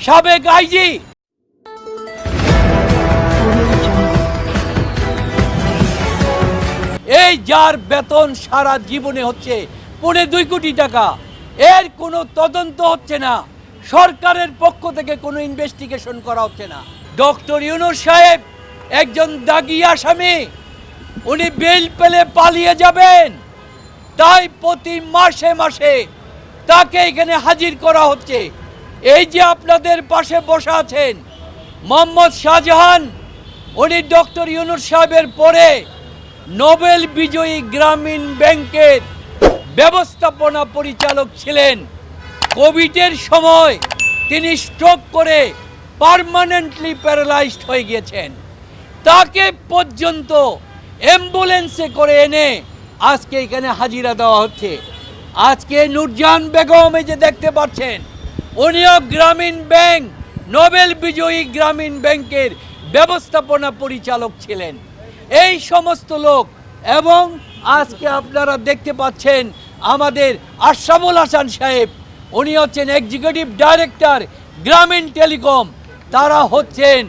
সাবেক আইজি এই যার বেতন সারা জীবনে হচ্ছে 2.5 কোটি টাকা, এর কোনো তদন্ত হচ্ছে না, সরকারের পক্ষ থেকে কোনো ইনভেস্টিগেশন করা হচ্ছে না। ডক্টর ইউনূস সাহেব একজন দাগী আসামি, উনি বেল পেলে পালিয়ে যাবেন, তাই প্রতি মাসে মাসে তাকে এখানে হাজির করা হচ্ছে। এই যে আপনাদের পাশে বসে আছেন মোহাম্মদ শাহজাহান, উনি ডক্টর ইউনূস সাহেবের পরে নোবেল বিজয়ী গ্রামীণ ব্যাংকের ব্যবস্থাপনা পরিচালক ছিলেন। কোভিডের সময় তিনি স্ট্রোক করে পার্মানেন্টলি প্যারালাইজড হয়ে গিয়েছেন। তাকে পর্যন্ত অ্যাম্বুলেন্সে করে এনে আজকে এখানে হাজিরা দেওয়া হচ্ছে। আজকে নূরজাহান বেগম এই যে দেখতে পাচ্ছেন, উনিও গ্রামীণ ব্যাংক, নোবেল বিজয়ী গ্রামীণ ব্যাংকের ব্যবস্থাপনা পরিচালক ছিলেন। এই সমস্ত লোক, এবং আজকে আপনারা দেখতে পাচ্ছেন আমাদের আশরাফুল হাসান সাহেব, উনি হচ্ছেন এক্সিকিউটিভ ডাইরেক্টর গ্রামীণ টেলিকম। তারা হচ্ছেন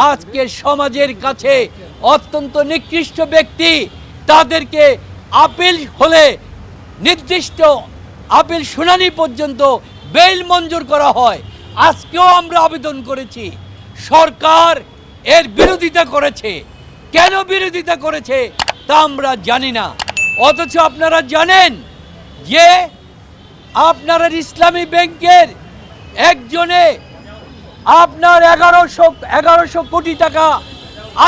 আজকে সমাজের কাছে অত্যন্ত নিকৃষ্ট ব্যক্তি। তাদেরকে আপিল হলে নির্দিষ্ট আপিল শুনানি পর্যন্ত বেল মঞ্জুর করা হয়। আজকেও আমরা আবেদন করেছি, সরকার এর বিরোধিতা করেছে। কেন বিরোধিতা করেছে তা আমরা জানি না, অথচ আপনারা জানেন যে আপনার ইসলামী ব্যাংকের একজনে আপনার 1100 কোটি টাকা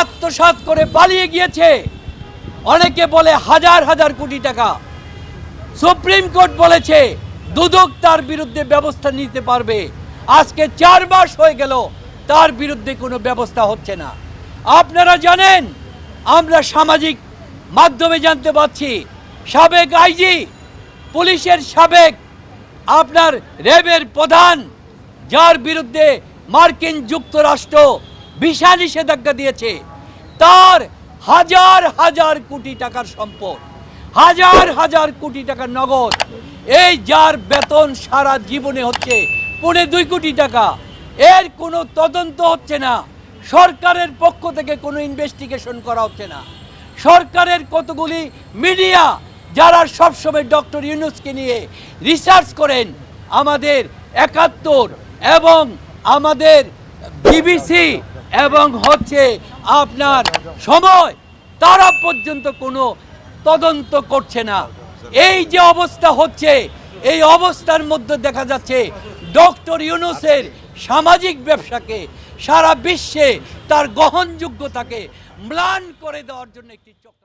আত্মসাৎ করে পালিয়ে গিয়েছে। অনেকে বলে হাজার হাজার কোটি টাকা। সুপ্রিম কোর্ট বলেছে দুদক তার বিরুদ্ধে ব্যবস্থা নিতে পারবে। আজকে 4 মাস হয়ে গেল তার বিরুদ্ধে কোনো ব্যবস্থা হচ্ছে না। আপনারা জানেন, আমরা সামাজিক মাধ্যমে জানতে পাচ্ছি সাবেক আইজি, পুলিশের সাবেক আপনার র্যাবের প্রধান, যার বিরুদ্ধে মার্কিন যুক্তরাষ্ট্র ভিসা নিষেধাজ্ঞা দিয়েছে, তার হাজার হাজার কোটি টাকার সম্পদ, হাজার হাজার কোটি টাকার নগদ, এই যার বেতন সারা জীবনে হচ্ছে 2.5 কোটি টাকা, এর কোনো তদন্ত হচ্ছে না, সরকারের পক্ষ থেকে কোনো ইনভেস্টিগেশন করা হচ্ছে না। সরকারের কতগুলি মিডিয়া যারা সবসময় ডক্টর ইউনূসকে নিয়ে রিসার্চ করেন, আমাদের 71 এবং আমাদের বিবিসি এবং হচ্ছে আপনার সময়, তারা পর্যন্ত কোনো তদন্ত করছে না। এই যে অবস্থা হচ্ছে, এই অবস্থার মধ্যে দেখা যাচ্ছে ডক্টর ইউনূসের সামাজিক ব্যবসাকে, সারা বিশ্বে তার গ্রহণযোগ্যতাকে ম্লান করে দেওয়ার জন্য একটি চক্র।